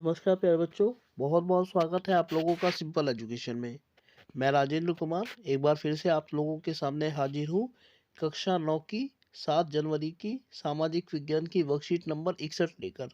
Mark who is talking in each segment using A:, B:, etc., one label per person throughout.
A: नमस्कार प्यारे बच्चों। बहुत बहुत स्वागत है आप लोगों का सिंपल एजुकेशन में। मैं राजेंद्र कुमार एक बार फिर से आप लोगों के सामने हाजिर हूँ। कक्षा 9 की 7 जनवरी की सामाजिक विज्ञान की वर्कशीट नंबर 61 लेकर।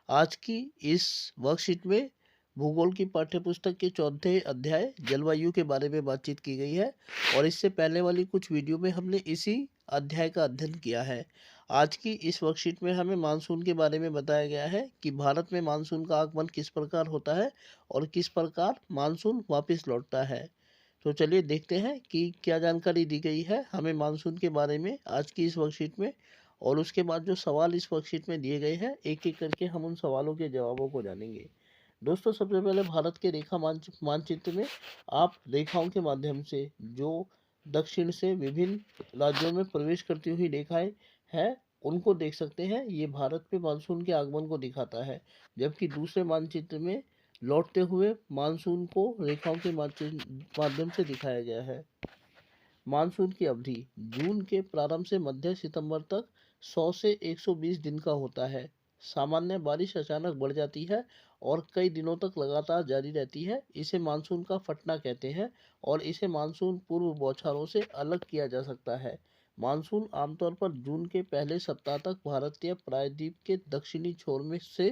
A: आज की इस वर्कशीट में भूगोल की पाठ्यपुस्तक के चौथे अध्याय जलवायु के बारे में बातचीत की गई है और इससे पहले वाली कुछ वीडियो में हमने इसी अध्याय का अध्ययन किया है। आज की इस वर्कशीट में हमें मानसून के बारे में बताया गया है कि भारत में मानसून का आगमन किस प्रकार होता है और किस प्रकार मानसून वापस लौटता है। तो चलिए देखते हैं कि क्या जानकारी दी गई है हमें मानसून के बारे में आज की इस वर्कशीट में। और उसके बाद जो सवाल इस वर्कशीट में दिए गए हैं एक एक करके हम उन सवालों के जवाबों को जानेंगे। दोस्तों, सबसे पहले भारत के रेखा मानचित्र में आप रेखाओं के माध्यम से जो दक्षिण से विभिन्न राज्यों में प्रवेश करती हुई रेखाएं हैं उनको देख सकते हैं। ये भारत में मानसून के आगमन को दिखाता है, जबकि दूसरे मानचित्र में लौटते हुए मानसून को रेखाओं के माध्यम से दिखाया गया है। मानसून की अवधि जून के प्रारंभ से मध्य सितंबर तक 100 से 120 दिन का होता है। सामान्य बारिश अचानक बढ़ जाती है और कई दिनों तक लगातार जारी रहती है। इसे मानसून का फटना कहते हैं और इसे मानसून पूर्व बौछारों से अलग किया जा सकता है। मानसून आमतौर पर जून के पहले सप्ताह तक भारतीय प्रायद्वीप के दक्षिणी छोर में से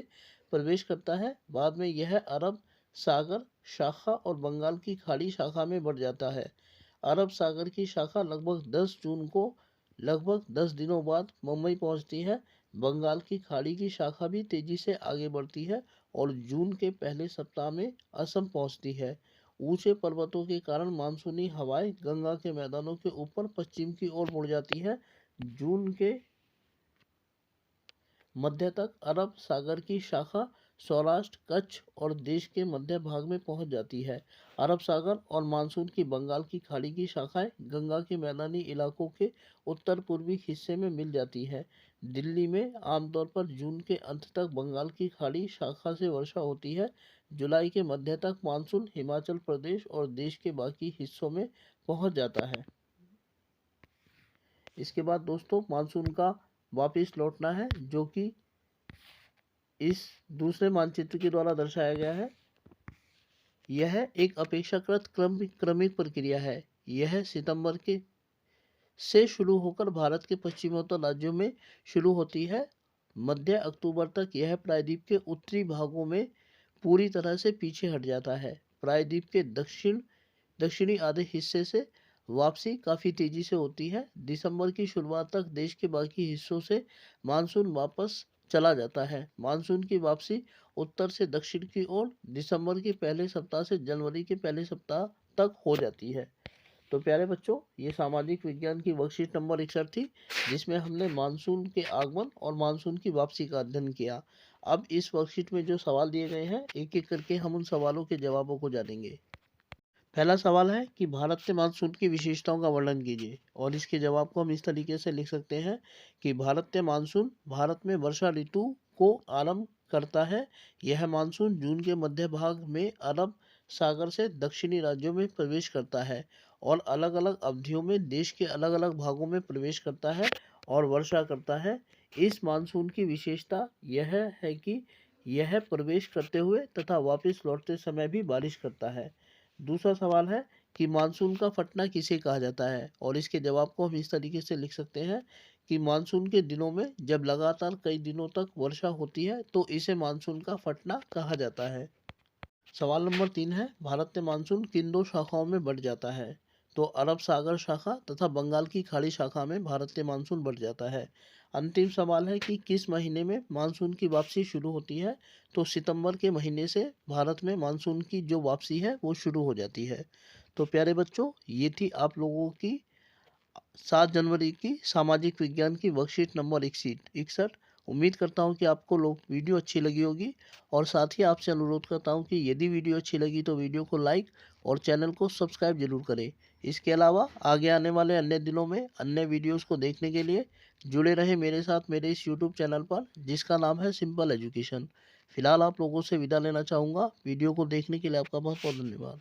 A: प्रवेश करता है। बाद में यह अरब सागर शाखा और बंगाल की खाड़ी शाखा में बढ़ जाता है। अरब सागर की शाखा लगभग 10 जून को लगभग 10 दिनों बाद मुंबई पहुंचती है। बंगाल की खाड़ी की शाखा भी तेजी से आगे बढ़ती है और जून के पहले सप्ताह में असम पहुंचती है। ऊंचे पर्वतों के कारण मानसूनी हवाएं गंगा के मैदानों के ऊपर पश्चिम की ओर मुड़ जाती है। जून के मध्य तक अरब सागर की शाखा सौराष्ट्र कच्छ और देश के मध्य भाग में पहुंच जाती है। अरब सागर और मानसून की बंगाल की खाड़ी की शाखाएं गंगा के मैदानी इलाकों के उत्तर पूर्वी हिस्से में मिल जाती है। दिल्ली में आमतौर पर जून के अंत तक बंगाल की खाड़ी शाखा से वर्षा होती है। जुलाई के मध्य तक मानसून हिमाचल प्रदेश और देश के बाकी हिस्सों में पहुंच जाता है। इसके बाद दोस्तों मानसून का वापिस लौटना है, जो कि इस दूसरे मानचित्र के द्वारा दर्शाया गया है। यह एक अपेक्षाकृत क्रमिक प्रक्रिया है। यह सितंबर के से शुरू होकर भारत के पश्चिमोत्तर राज्यों में शुरू होती है। मध्य अक्टूबर तक यह प्रायद्वीप के उत्तरी भागों में पूरी तरह से पीछे हट जाता है। प्रायद्वीप के दक्षिणी आधे हिस्से से वापसी काफ़ी तेजी से होती है। दिसंबर की शुरुआत तक देश के बाकी हिस्सों से मानसून वापस चला जाता है। मानसून की वापसी उत्तर से दक्षिण की ओर दिसंबर के पहले सप्ताह से जनवरी के पहले सप्ताह तक हो जाती है। तो प्यारे बच्चों, ये सामाजिक विज्ञान की वर्कशीट नंबर 61 थी, जिसमें हमने मानसून के आगमन और मानसून की वापसी का अध्ययन किया। अब इस वर्कशीट में जो सवाल दिए गए हैं एक एक करके हम उन सवालों के जवाबों को जानेंगे। पहला सवाल है कि भारत के मानसून की विशेषताओं का वर्णन कीजिए और इसके जवाब को हम इस तरीके से लिख सकते हैं कि भारतीय मानसून भारत में वर्षा ऋतु को आरंभ करता है। यह मानसून जून के मध्य भाग में अरब सागर से दक्षिणी राज्यों में प्रवेश करता है और अलग अलग अवधियों में देश के अलग अलग भागों में प्रवेश करता है और वर्षा करता है। इस मानसून की विशेषता यह है कि यह प्रवेश करते हुए तथा वापस लौटते समय भी बारिश करता है। दूसरा सवाल है कि मानसून का फटना किसे कहा जाता है और इसके जवाब को हम इस तरीके से लिख सकते हैं कि मानसून के दिनों में जब लगातार कई दिनों तक वर्षा होती है तो इसे मानसून का फटना कहा जाता है। सवाल नंबर 3 है, भारत में मानसून किन दो शाखाओं में बढ़ जाता है। तो अरब सागर शाखा तथा बंगाल की खाड़ी शाखा में भारतीय मानसून बढ़ जाता है। अंतिम सवाल है कि किस महीने में मानसून की वापसी शुरू होती है। तो सितंबर के महीने से भारत में मानसून की जो वापसी है वो शुरू हो जाती है। तो प्यारे बच्चों, ये थी आप लोगों की 7 जनवरी की सामाजिक विज्ञान की वर्कशीट नंबर 61। उम्मीद करता हूँ कि आपको लोग वीडियो अच्छी लगी होगी और साथ ही आपसे अनुरोध करता हूँ कि यदि वीडियो अच्छी लगी तो वीडियो को लाइक और चैनल को सब्सक्राइब जरूर करें। इसके अलावा आगे आने वाले अन्य दिनों में अन्य वीडियोस को देखने के लिए जुड़े रहे मेरे साथ मेरे इस यूट्यूब चैनल पर, जिसका नाम है सिंपल एजुकेशन। फिलहाल आप लोगों से विदा लेना चाहूँगा। वीडियो को देखने के लिए आपका बहुत बहुत धन्यवाद।